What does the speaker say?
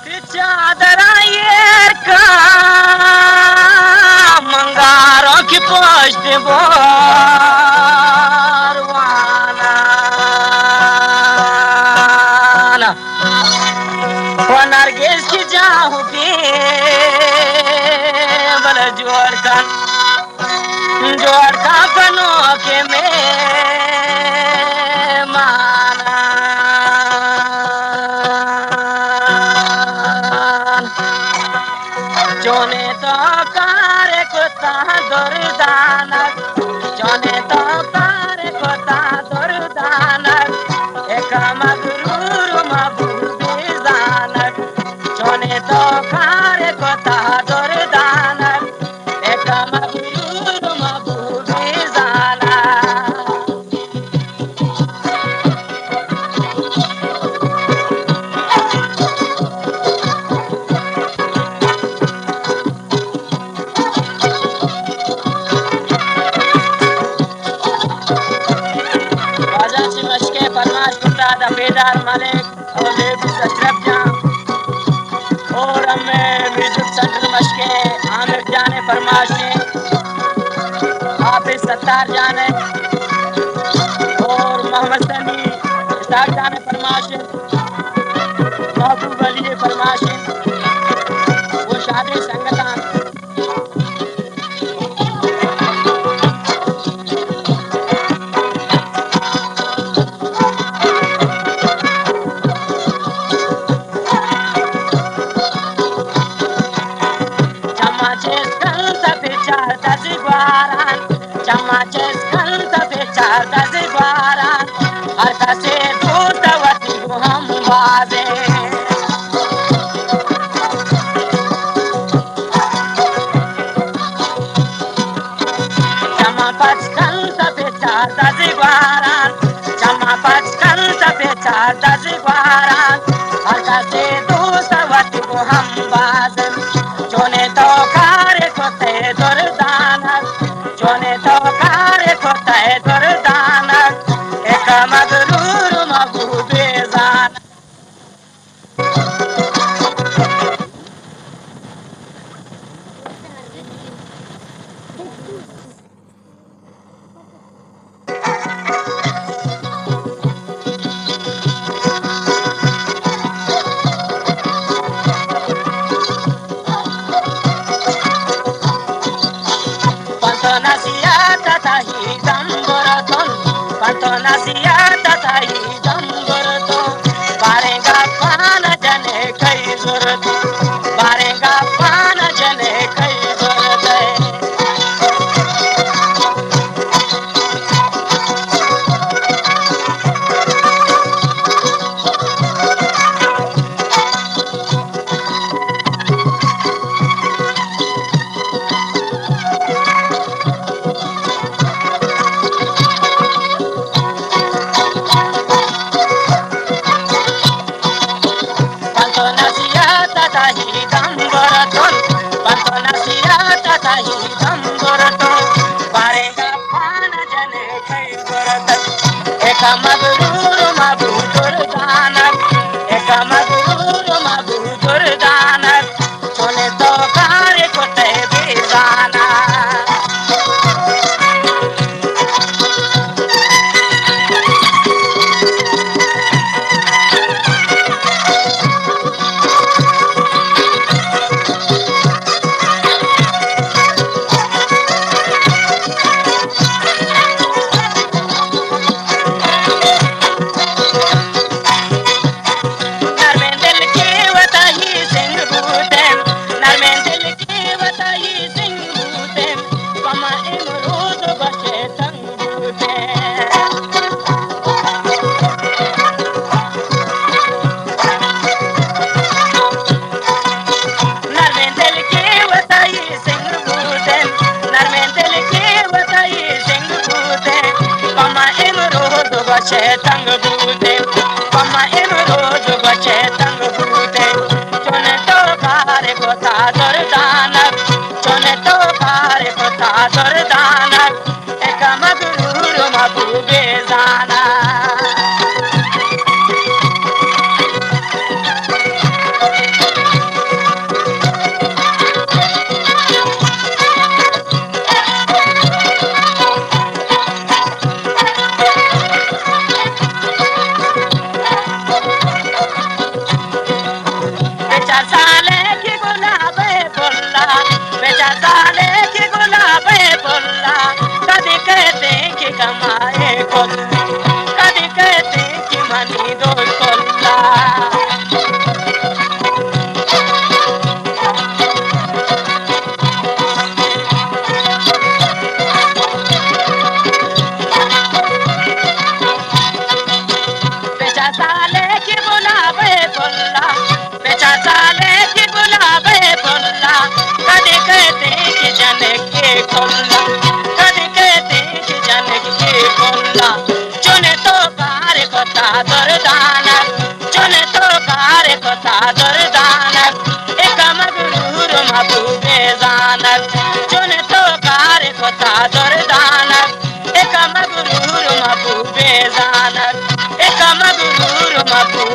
चादरा ये का मंगारों की पोस्ट बोरवाना वो नरगिस की जाऊंगी बल जोड़ का बनों के में माना जोने तो कारे कोता दुर्दानक जोने तो कारे कोता दुर्दानक एक मगरूर मबूबी जानक जोने तो कारे कोता दुर्दानक एक मगरूर मबूबी जानक दा बेदार मालिक और लेडीज अशरफ जान और हमें म्यूजिक सेंटर मशके आमिर जाने फरमाशे हाफिज सत्तार जाने और मोहम्मद सनी इस्ताक जाने फरमाशे महबूब अली फरमाशे वो शादी संगतान Chamaches canta fechada de baran, alta se duta wati hambaze. Chamapach canta fechada de baran, chamapach canta fechada de baran, alta se duta wati hambaze. Jone to kare kote dordanak. जोने तो कारे कोता है दुर्दानक एक मगरूर महबूबे जानक Nasiata tahi jamburto barenga pana jane kai zurat barenga pana jane kai zurat एक मगरूर मबूदुर दानक एक मगरूर मबूदुर दानक चले तो कारे कोते बेजाना तंग बूते पमा इन रोज बचे तंग बूते चुने तो कारे कोता दुर्दानक चुने तो कारे कोता दुर्दानक एक मगरूर महबूबे जाना बेचार साले की गुलाबे फुल्ला बेचार साले की गुलाबे फुल्ला कभी कहते कि कमाए कोल्ली कभी कहते कि मनी दो कोल्ला बेचार साले की गुलाबे फुल्ला बेचार साले की गुलाबे फुल्ला कभी कहते कि जनक के कोल्ला कभी कहते कि जनक के कोल्ला चुने तो कार कोता दुर्दानक चुने तो कार कोता दुर्दानक एक मगरूर महबूबे जानक चुने तो कार कोता दुर्दानक एक मगरूर महबूबे जानक एक मगरूर महबूबे